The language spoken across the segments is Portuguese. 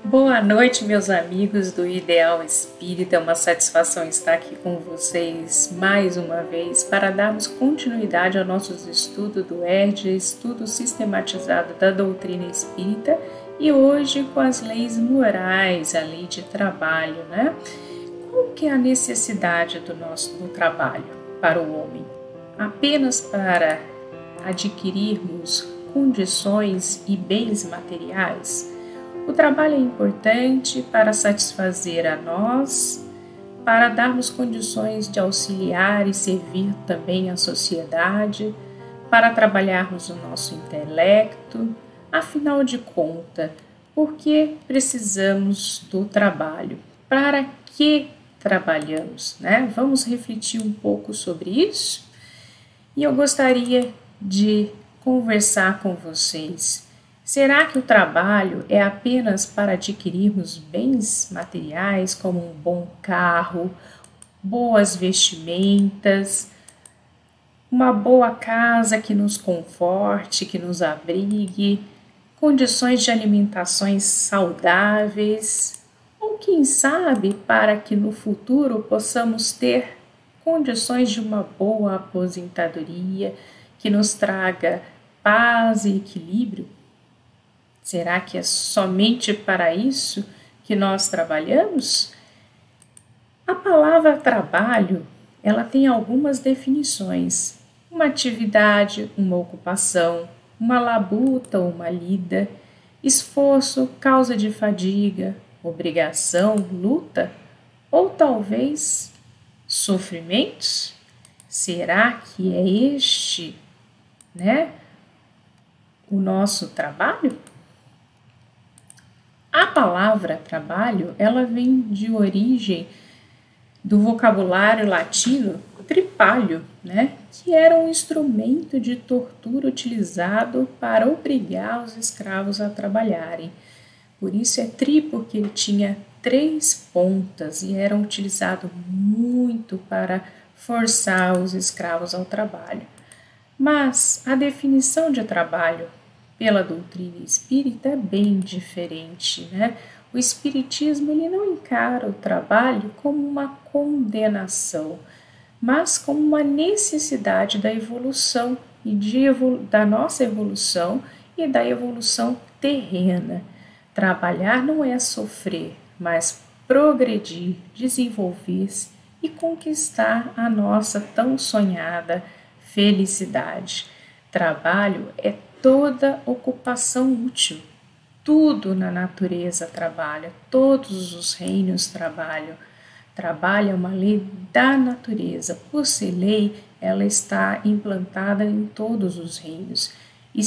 Boa noite, meus amigos do Ideal Espírita. É uma satisfação estar aqui com vocês mais uma vez para darmos continuidade ao nosso estudo do ERD, estudo sistematizado da doutrina espírita, e hoje com as leis morais, a lei de trabalho, né? Qual que é a necessidade do trabalho para o homem? Apenas para adquirirmos condições e bens materiais? O trabalho é importante para satisfazer a nós, para darmos condições de auxiliar e servir também a sociedade, para trabalharmos o nosso intelecto. Afinal de contas, por que precisamos do trabalho? Para que trabalhamos, né? Vamos refletir um pouco sobre isso? E eu gostaria de conversar com vocês. Será que o trabalho é apenas para adquirirmos bens materiais, como um bom carro, boas vestimentas, uma boa casa que nos conforte, que nos abrigue, condições de alimentações saudáveis, ou quem sabe para que no futuro possamos ter condições de uma boa aposentadoria que nos traga paz e equilíbrio? Será que é somente para isso que nós trabalhamos? A palavra trabalho, ela tem algumas definições. Uma atividade, uma ocupação, uma labuta ou uma lida, esforço, causa de fadiga, obrigação, luta, ou talvez sofrimentos? Será que é este, o nosso trabalho? A palavra trabalho, ela vem de origem do vocabulário latino tripalho, que era um instrumento de tortura utilizado para obrigar os escravos a trabalharem. Por isso é tri, porque ele tinha 3 pontas e era utilizado muito para forçar os escravos ao trabalho. Mas a definição de trabalho pela doutrina espírita é bem diferente, O espiritismo ele não encara o trabalho como uma condenação, mas como uma necessidade da evolução e da nossa evolução e da evolução terrena. Trabalhar não é sofrer, mas progredir, desenvolver-se e conquistar a nossa tão sonhada felicidade. Trabalho é toda ocupação útil, tudo na natureza trabalha, todos os reinos trabalham. Trabalho é uma lei da natureza, por ser lei, ela está implantada em todos os reinos. E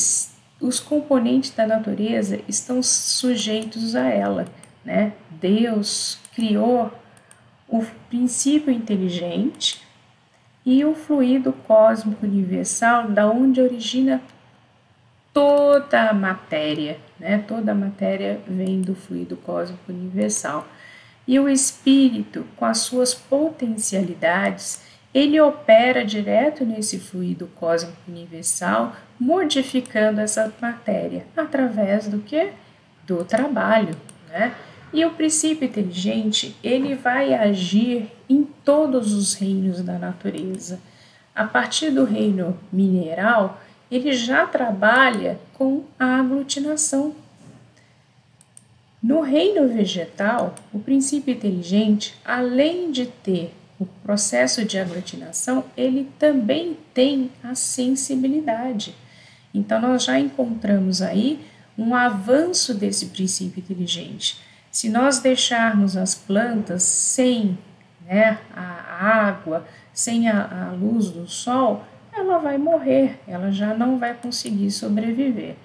os componentes da natureza estão sujeitos a ela, Deus criou o princípio inteligente e o fluido cósmico universal, da onde origina toda a matéria, Toda a matéria vem do fluido cósmico universal. E o espírito, com as suas potencialidades, ele opera direto nesse fluido cósmico universal, modificando essa matéria através do quê? Do trabalho, E o princípio inteligente, ele vai agir em todos os reinos da natureza. A partir do reino mineral, ele já trabalha com a aglutinação. No reino vegetal, o princípio inteligente, além de ter o processo de aglutinação, ele também tem a sensibilidade. Então, nós já encontramos aí um avanço desse princípio inteligente. Se nós deixarmos as plantas sem a água, sem a luz do sol, ela vai morrer, ela já não vai conseguir sobreviver.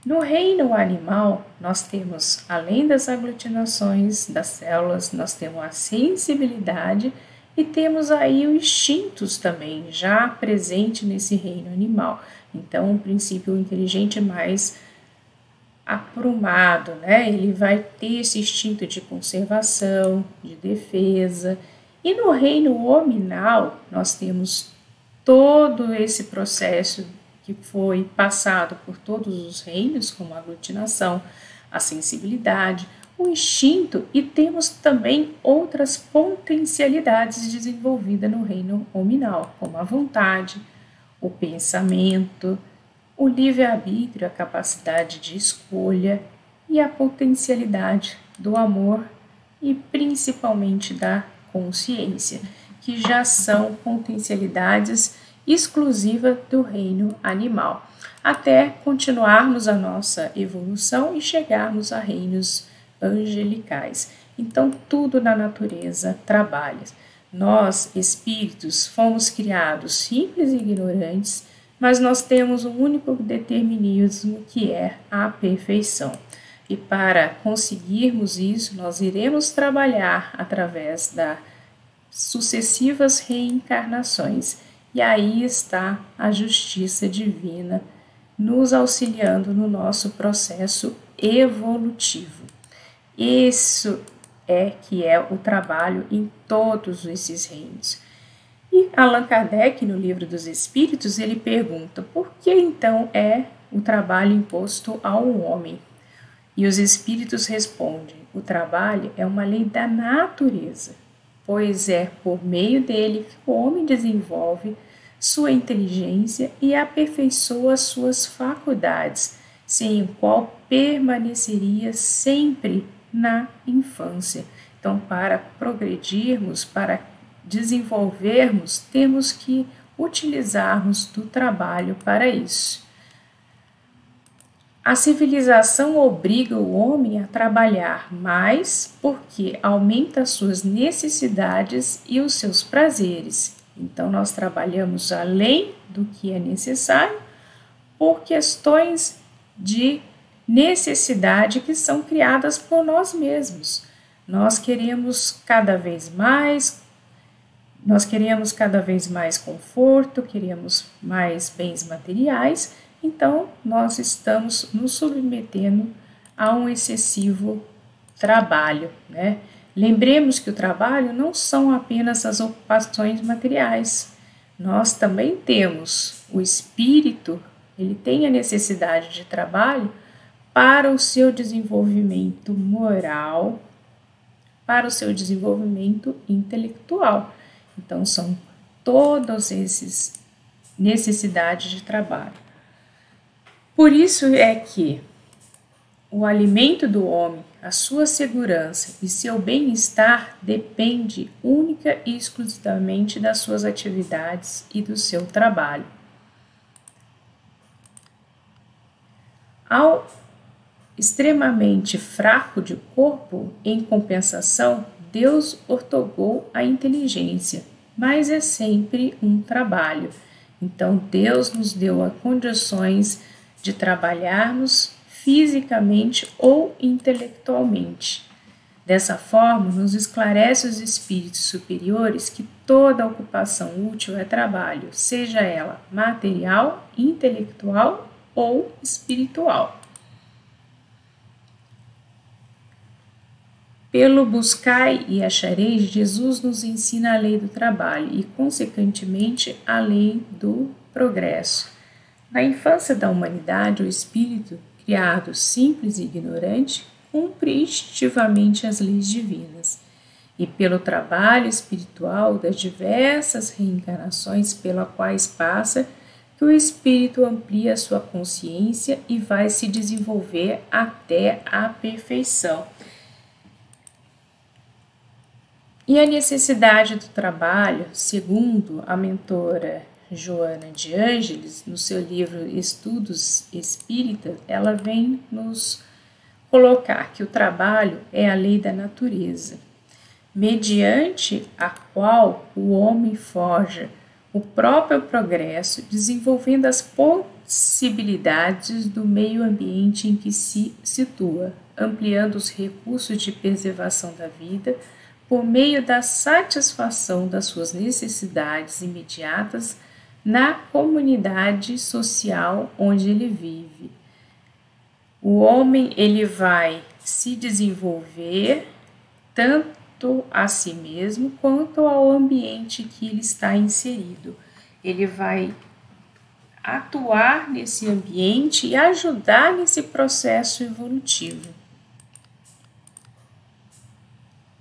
No reino animal, nós temos, além das aglutinações das células, nós temos a sensibilidade e temos aí os instintos também, já presente nesse reino animal. Então, o princípio inteligente é mais aprumado, Ele vai ter esse instinto de conservação, de defesa. E no reino hominal, nós temos todo esse processo que foi passado por todos os reinos, como a aglutinação, a sensibilidade, o instinto e temos também outras potencialidades desenvolvidas no reino hominal, como a vontade, o pensamento, o livre-arbítrio, a capacidade de escolha e a potencialidade do amor e principalmente da consciência, que já são potencialidades exclusivas do reino animal, até continuarmos a nossa evolução e chegarmos a reinos angelicais. Então, tudo na natureza trabalha. Nós, espíritos, fomos criados simples e ignorantes, mas nós temos um único determinismo que é a perfeição. E para conseguirmos isso, nós iremos trabalhar através das sucessivas reencarnações. E aí está a justiça divina nos auxiliando no nosso processo evolutivo. Isso é que é o trabalho em todos esses reinos. E Allan Kardec, no Livro dos Espíritos, ele pergunta por que então é o trabalho imposto ao homem? E os espíritos respondem: o trabalho é uma lei da natureza, pois é por meio dele que o homem desenvolve sua inteligência e aperfeiçoa suas faculdades, sem o qual permaneceria sempre na infância. Então, para progredirmos, para desenvolvermos, temos que utilizarmos do trabalho para isso. A civilização obriga o homem a trabalhar mais porque aumenta as suas necessidades e os seus prazeres. Então, nós trabalhamos além do que é necessário por questões de necessidade que são criadas por nós mesmos. Nós queremos cada vez mais conforto, queremos mais bens materiais, então nós estamos nos submetendo a um excessivo trabalho, né? Lembremos que o trabalho não são apenas as ocupações materiais. Nós também temos o espírito, ele tem a necessidade de trabalho para o seu desenvolvimento moral, para o seu desenvolvimento intelectual. Então, são todos esses necessidades de trabalho. Por isso é que o alimento do homem, a sua segurança e seu bem-estar depende única e exclusivamente das suas atividades e do seu trabalho. Ao extremamente fraco de corpo, em compensação, Deus outorgou a inteligência, mas é sempre um trabalho. Então, Deus nos deu as condições de trabalharmos fisicamente ou intelectualmente. Dessa forma, nos esclarece os espíritos superiores que toda ocupação útil é trabalho, seja ela material, intelectual ou espiritual. Pelo buscai e achareis, Jesus nos ensina a lei do trabalho e, consequentemente, a lei do progresso. Na infância da humanidade, o espírito, criado simples e ignorante, cumpre instintivamente as leis divinas. E pelo trabalho espiritual das diversas reencarnações pelas quais passa, que o espírito amplia sua consciência e vai se desenvolver até a perfeição. E a necessidade do trabalho, segundo a mentora Joana de Ângeles, no seu livro Estudos Espíritas, ela vem nos colocar que o trabalho é a lei da natureza, mediante a qual o homem forja o próprio progresso, desenvolvendo as possibilidades do meio ambiente em que se situa, ampliando os recursos de preservação da vida, por meio da satisfação das suas necessidades imediatas na comunidade social onde ele vive. O homem ele vai se desenvolver tanto a si mesmo quanto ao ambiente que ele está inserido. Ele vai atuar nesse ambiente e ajudar nesse processo evolutivo.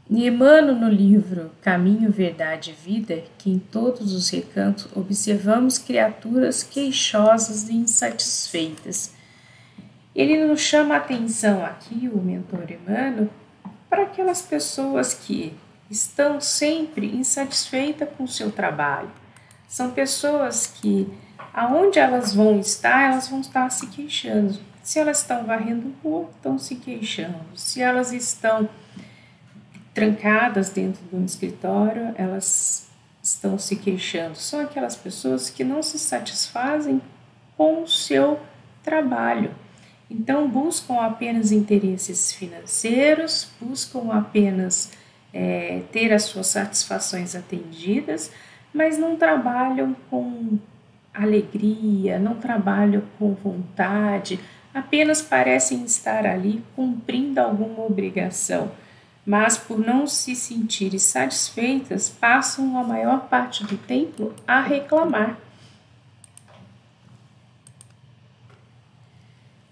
E Emmanuel, no livro Caminho, Verdade e Vida, que em todos os recantos observamos criaturas queixosas e insatisfeitas. Ele nos chama a atenção aqui, o mentor Emmanuel, para aquelas pessoas que estão sempre insatisfeitas com o seu trabalho. São pessoas que, aonde elas vão estar se queixando. Se elas estão varrendo rua, estão se queixando. Se elas estão trancadas dentro de um escritório, elas estão se queixando. São aquelas pessoas que não se satisfazem com o seu trabalho. Então, buscam apenas interesses financeiros, buscam apenas ter as suas satisfações atendidas, mas não trabalham com alegria, não trabalham com vontade, apenas parecem estar ali cumprindo alguma obrigação, mas por não se sentirem satisfeitas, passam a maior parte do tempo a reclamar.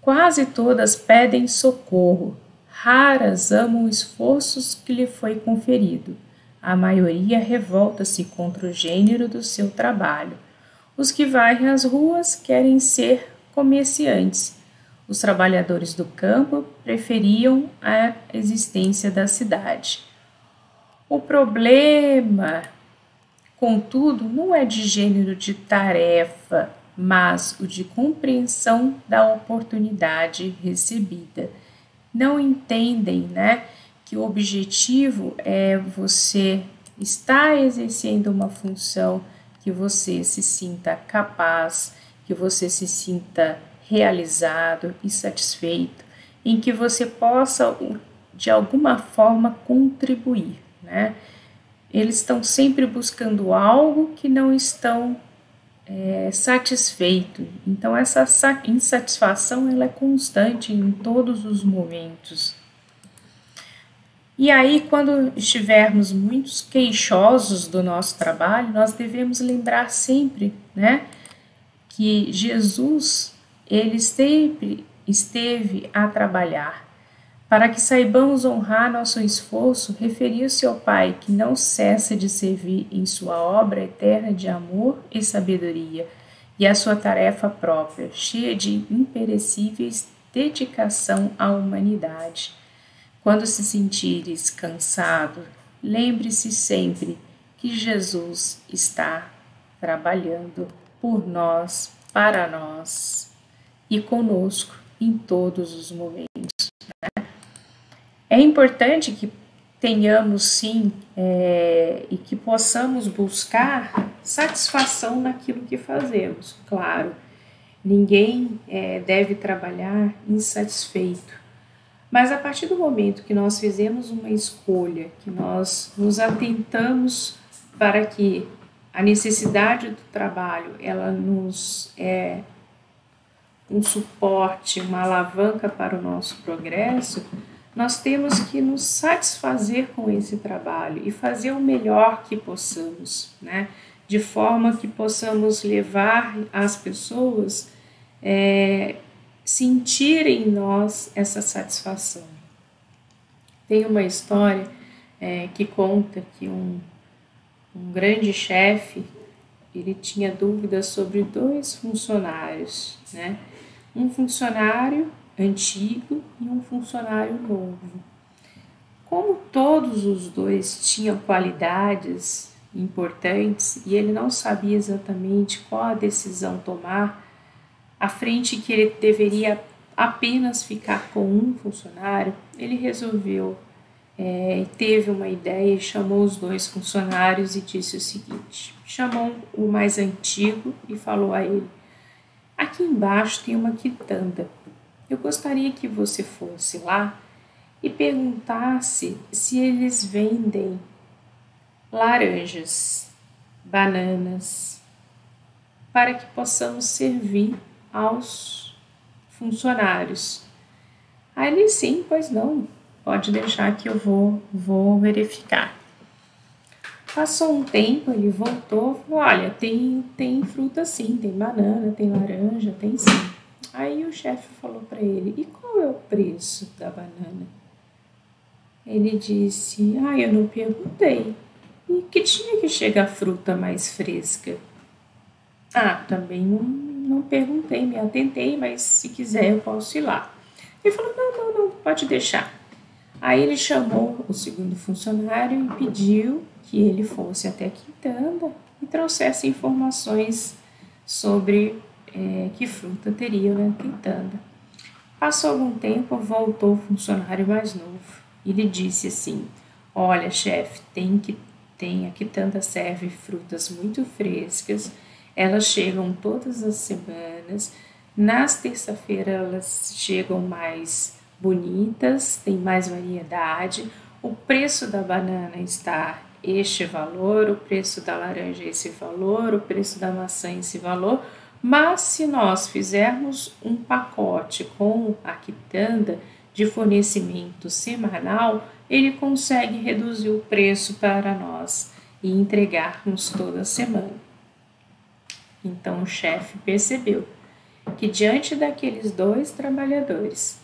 Quase todas pedem socorro, raras amam os esforços que lhe foi conferido. A maioria revolta-se contra o gênero do seu trabalho. Os que varrem as ruas querem ser comerciantes. Os trabalhadores do campo preferiam a existência da cidade. O problema, contudo, não é de gênero de tarefa, mas o de compreensão da oportunidade recebida. Não entendem, que o objetivo é você estar exercendo uma função que você se sinta capaz, que você se sinta realizado e satisfeito, em que você possa, de alguma forma, contribuir, Eles estão sempre buscando algo que não estão satisfeitos. Então, essa insatisfação ela é constante em todos os momentos. E aí, quando estivermos muito queixosos do nosso trabalho, nós devemos lembrar sempre, que Jesus, ele sempre esteve a trabalhar. Para que saibamos honrar nosso esforço, referiu-se ao Pai, que não cessa de servir em sua obra eterna de amor e sabedoria, e a sua tarefa própria, cheia de imperecíveis dedicação à humanidade. Quando se sentires cansado, lembre-se sempre que Jesus está trabalhando por nós, para nós e conosco em todos os momentos. É importante que tenhamos sim e que possamos buscar satisfação naquilo que fazemos. Claro, ninguém deve trabalhar insatisfeito, mas a partir do momento que nós fizemos uma escolha, que nós nos atentamos para que a necessidade do trabalho ela nos é um suporte, uma alavanca para o nosso progresso, nós temos que nos satisfazer com esse trabalho e fazer o melhor que possamos, de forma que possamos levar as pessoas sentirem em nós essa satisfação. Tem uma história que conta que um grande chefe, ele tinha dúvidas sobre 2 funcionários, um funcionário antigo e um funcionário novo. Como todos os 2 tinham qualidades importantes e ele não sabia exatamente qual a decisão tomar, à frente que ele deveria apenas ficar com um funcionário, ele resolveu, teve uma ideia e chamou os 2 funcionários e disse o seguinte, chamou o mais antigo e falou a ele, aqui embaixo tem uma quitanda, eu gostaria que você fosse lá e perguntasse se eles vendem laranjas, bananas, para que possamos servir aos funcionários. Aí ele, sim, pois não, pode deixar que eu vou verificar. Passou um tempo, ele voltou, falou, olha, tem fruta sim, tem banana, tem laranja, tem sim. Aí o chefe falou para ele, e qual é o preço da banana? Ele disse: eu não perguntei. E que tinha que chegar fruta mais fresca? Também não perguntei, me atentei, mas se quiser eu posso ir lá. Ele falou: não, pode deixar. Aí ele chamou o segundo funcionário e pediu que ele fosse até a quitanda e trouxesse informações sobre que fruta teria na quitanda. Passou algum tempo, voltou o funcionário mais novo e lhe disse assim: olha, chefe, a quitanda serve frutas muito frescas, elas chegam todas as semanas, nas terça-feiras elas chegam mais bonitas, tem mais variedade, o preço da banana está este valor, o preço da laranja esse valor, o preço da maçã esse valor, mas se nós fizermos um pacote com a quitanda de fornecimento semanal, ele consegue reduzir o preço para nós e entregarmos toda semana. Então o chefe percebeu que diante daqueles dois trabalhadores,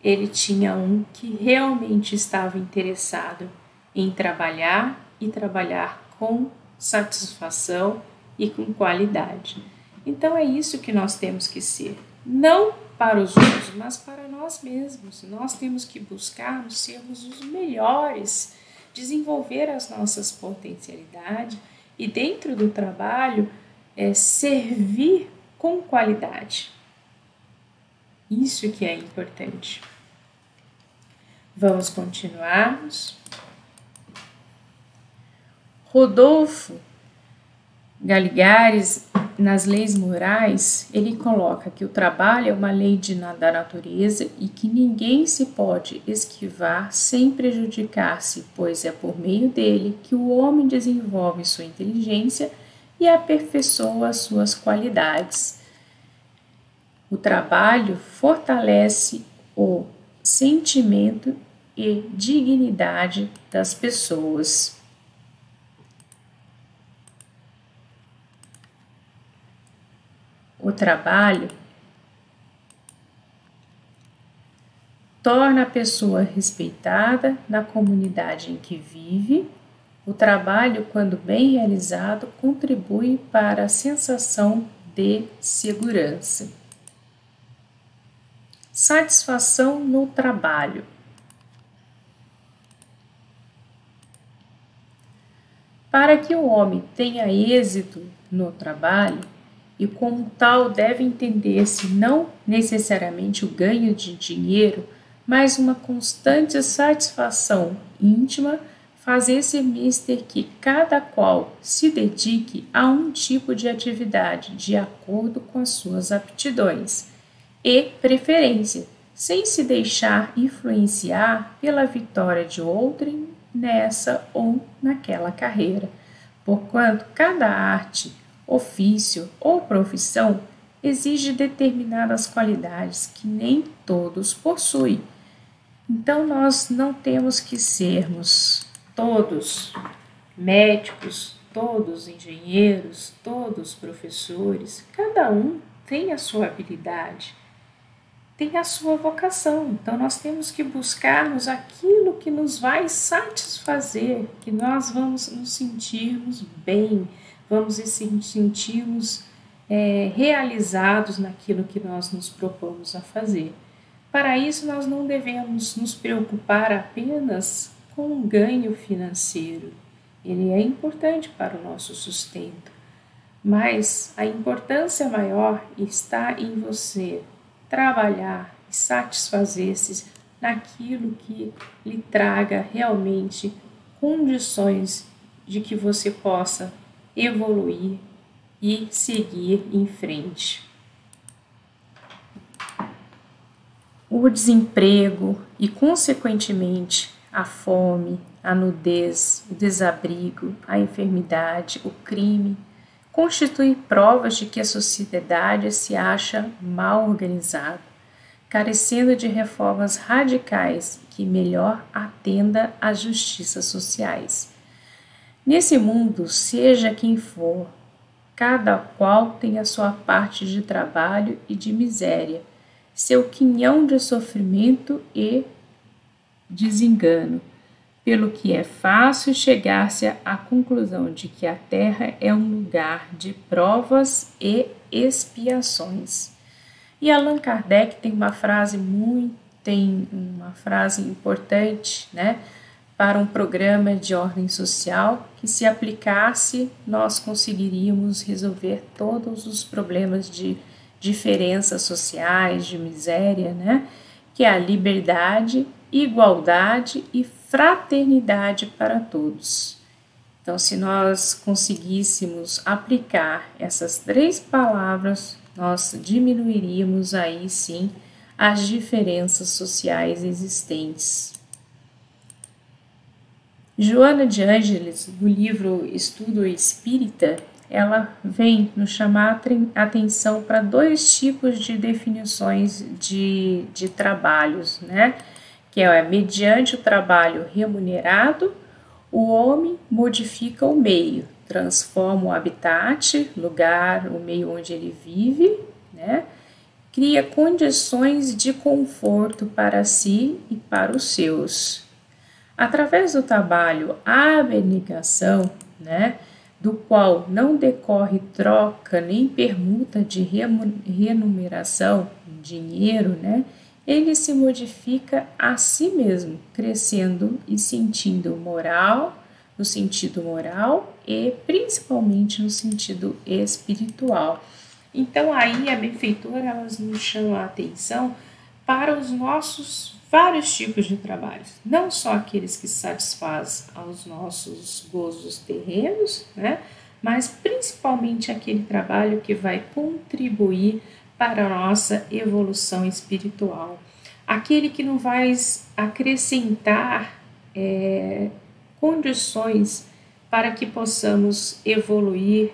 ele tinha um que realmente estava interessado em trabalhar e trabalhar com satisfação e com qualidade. Então é isso que nós temos que ser, não para os outros, mas para nós mesmos. Nós temos que buscar sermos os melhores, desenvolver as nossas potencialidades e dentro do trabalho servir com qualidade. Isso que é importante. Vamos continuarmos. Rodolfo Galigares, nas leis morais, ele coloca que o trabalho é uma lei da natureza e que ninguém se pode esquivar sem prejudicar-se, pois é por meio dele que o homem desenvolve sua inteligência e aperfeiçoa as suas qualidades. O trabalho fortalece o sentimento e dignidade das pessoas. O trabalho torna a pessoa respeitada na comunidade em que vive. O trabalho, quando bem realizado, contribui para a sensação de segurança. Satisfação no trabalho. Para que o homem tenha êxito no trabalho, e como tal deve entender-se não necessariamente o ganho de dinheiro, mas uma constante satisfação íntima, fazer-se mister que cada qual se dedique a um tipo de atividade de acordo com as suas aptidões e preferência, sem se deixar influenciar pela vitória de outrem nessa ou naquela carreira, porquanto cada arte, ofício ou profissão exige determinadas qualidades que nem todos possuem. Então nós não temos que sermos todos médicos, todos engenheiros, todos professores. Cada um tem a sua habilidade, tem a sua vocação. Então nós temos que buscarmos aquilo que nos vai satisfazer, que nós vamos nos sentirmos bem, vamos nos sentirmos realizados naquilo que nós nos propomos a fazer. Para isso, nós não devemos nos preocupar apenas com o ganho financeiro. Ele é importante para o nosso sustento, mas a importância maior está em você trabalhar e satisfazer-se naquilo que lhe traga realmente condições de que você possa evoluir e seguir em frente. O desemprego e, consequentemente, a fome, a nudez, o desabrigo, a enfermidade, o crime, constituem provas de que a sociedade se acha mal organizada, carecendo de reformas radicais que melhor atenda às justiças sociais. Nesse mundo, seja quem for, cada qual tem a sua parte de trabalho e de miséria, seu quinhão de sofrimento e desengano. pelo que é fácil chegar-se à conclusão de que a Terra é um lugar de provas e expiações. E Allan Kardec tem uma frase importante, né, para um programa de ordem social que, se aplicasse, nós conseguiríamos resolver todos os problemas de diferenças sociais, de miséria, né, que é a liberdade, igualdade e fraternidade para todos. Então, se nós conseguíssemos aplicar essas 3 palavras, nós diminuiríamos aí sim as diferenças sociais existentes. Joana de Ângeles, no livro Estudo Espírita, ela vem nos chamar a atenção para 2 tipos de definições de trabalhos, né? Que é mediante o trabalho remunerado, o homem modifica o meio, transforma o habitat, lugar, o meio onde ele vive, né? Cria condições de conforto para si e para os seus. Através do trabalho abnegação, né, do qual não decorre troca nem permuta de remuneração, dinheiro, né, ele se modifica a si mesmo, crescendo e sentindo no sentido moral e principalmente no sentido espiritual. Então aí a benfeitora elas nos chama a atenção para os nossos vários tipos de trabalhos, não só aqueles que satisfazem aos nossos gozos terrenos, né, mas principalmente aquele trabalho que vai contribuir para a nossa evolução espiritual, aquele que nos vai acrescentar condições para que possamos evoluir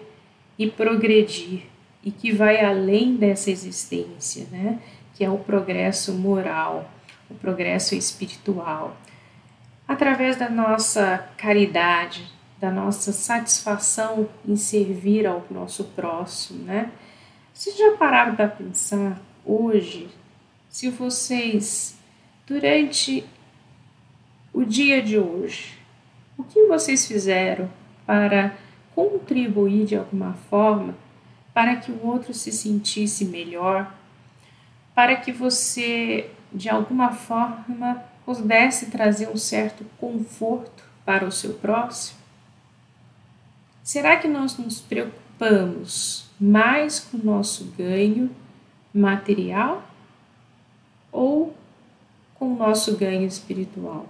e progredir e que vai além dessa existência, né, que é o progresso moral, o progresso espiritual, através da nossa caridade, da nossa satisfação em servir ao nosso próximo, né? Vocês já pararam para pensar hoje, se vocês, durante o dia de hoje, o que vocês fizeram para contribuir de alguma forma para que o outro se sentisse melhor, para que você de alguma forma pudesse trazer um certo conforto para o seu próximo? Será que nós nos preocupamos mais com o nosso ganho material ou com o nosso ganho espiritual?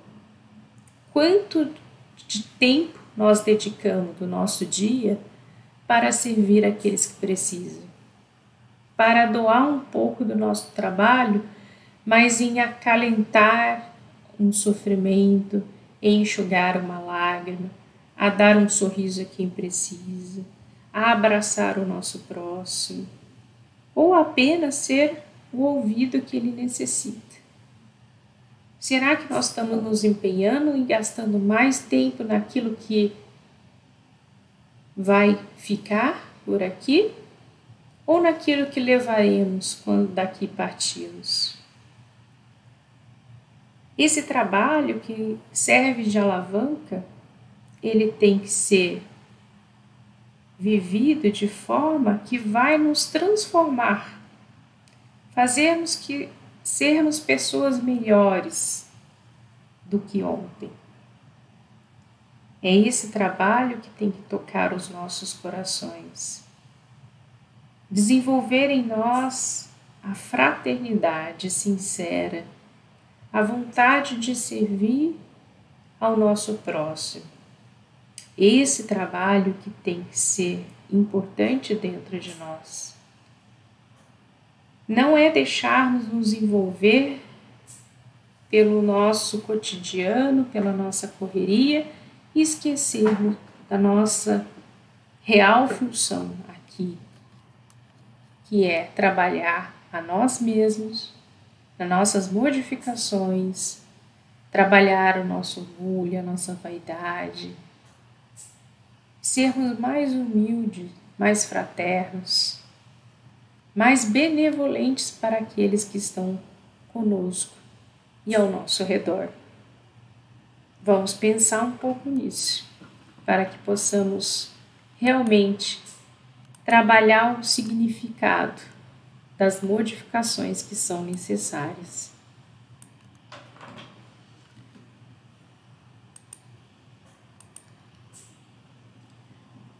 Quanto de tempo nós dedicamos do nosso dia para servir aqueles que precisam? Para doar um pouco do nosso trabalho, mas em acalentar um sofrimento, em enxugar uma lágrima, a dar um sorriso a quem precisa, a abraçar o nosso próximo, ou apenas ser o ouvido que ele necessita. Será que nós estamos nos empenhando e gastando mais tempo naquilo que vai ficar por aqui, ou naquilo que levaremos quando daqui partimos? Esse trabalho que serve de alavanca, ele tem que ser vivido de forma que vai nos transformar, fazermos que sermos pessoas melhores do que ontem. É esse trabalho que tem que tocar os nossos corações, desenvolver em nós a fraternidade sincera, a vontade de servir ao nosso próximo. Esse trabalho que tem que ser importante dentro de nós. Não é deixarmos nos envolver pelo nosso cotidiano, pela nossa correria e esquecermos da nossa real função aqui, que é trabalhar a nós mesmos, nas nossas modificações, trabalhar o nosso orgulho, a nossa vaidade, sermos mais humildes, mais fraternos, mais benevolentes para aqueles que estão conosco e ao nosso redor. Vamos pensar um pouco nisso, para que possamos realmente trabalhar o significado das modificações que são necessárias.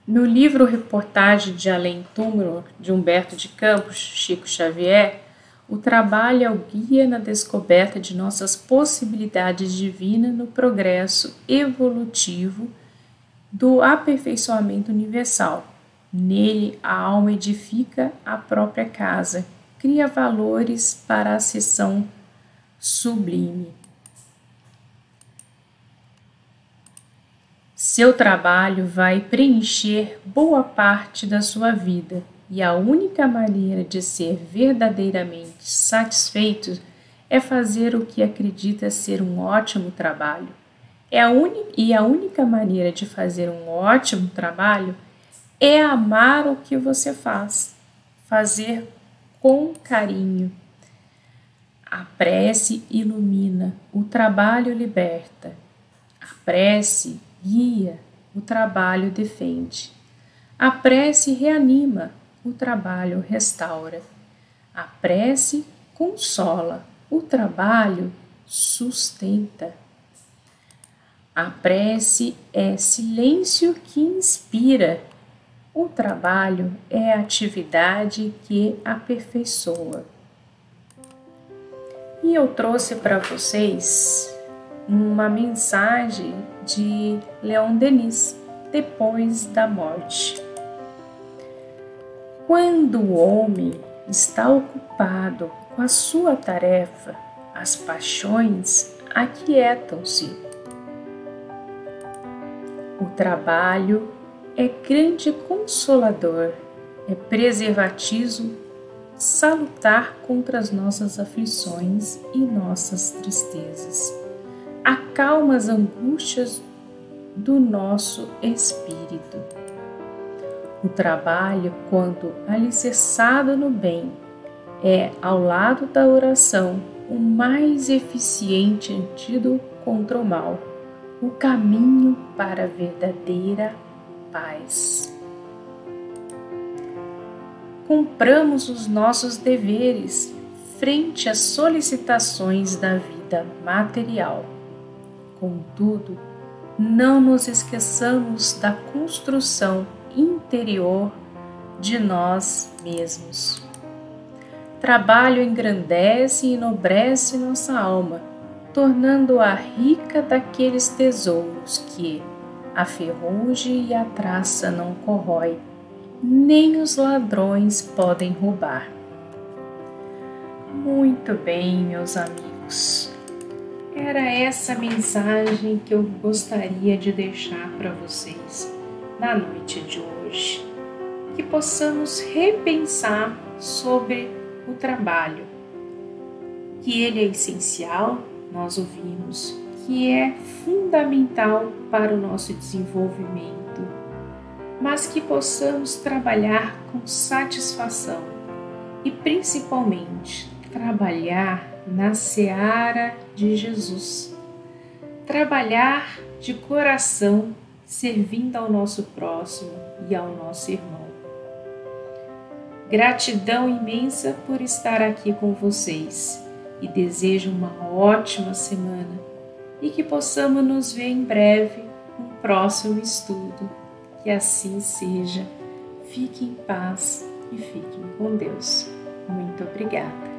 No livro Reportagem de Além Túmulo, de Humberto de Campos, Chico Xavier, o trabalho é o guia na descoberta de nossas possibilidades divinas no progresso evolutivo do aperfeiçoamento universal. Nele, a alma edifica a própria casa, cria valores para a ascensão sublime. Seu trabalho vai preencher boa parte da sua vida e a única maneira de ser verdadeiramente satisfeito é fazer o que acredita ser um ótimo trabalho. A única maneira de fazer um ótimo trabalho é amar o que você faz, fazer com carinho. A prece ilumina, o trabalho liberta. A prece guia, o trabalho defende. A prece reanima, o trabalho restaura. A prece consola, o trabalho sustenta. A prece é silêncio que inspira. O trabalho é atividade que aperfeiçoa. E eu trouxe para vocês uma mensagem de Leon Denis, Depois da Morte. Quando o homem está ocupado com a sua tarefa, as paixões aquietam-se. O trabalho é grande consolador, é preservativo salutar contra as nossas aflições e nossas tristezas. Acalma as angústias do nosso espírito. O trabalho, quando alicerçado no bem, é, ao lado da oração, o mais eficiente antídoto contra o mal, o caminho para a verdadeira paz. Cumpramos os nossos deveres frente às solicitações da vida material. Contudo, não nos esqueçamos da construção interior de nós mesmos. Trabalho engrandece e enobrece nossa alma, tornando-a rica daqueles tesouros que a ferrugem e a traça não corrói, nem os ladrões podem roubar. Muito bem, meus amigos. Era essa mensagem que eu gostaria de deixar para vocês na noite de hoje. Que possamos repensar sobre o trabalho, que ele é essencial, nós ouvimos, que é fundamental para o nosso desenvolvimento, mas que possamos trabalhar com satisfação e principalmente trabalhar na seara de Jesus, trabalhar de coração servindo ao nosso próximo e ao nosso irmão. Gratidão imensa por estar aqui com vocês e desejo uma ótima semana e que possamos nos ver em breve no próximo estudo. Que assim seja. Fique em paz e fiquem com Deus. Muito obrigada.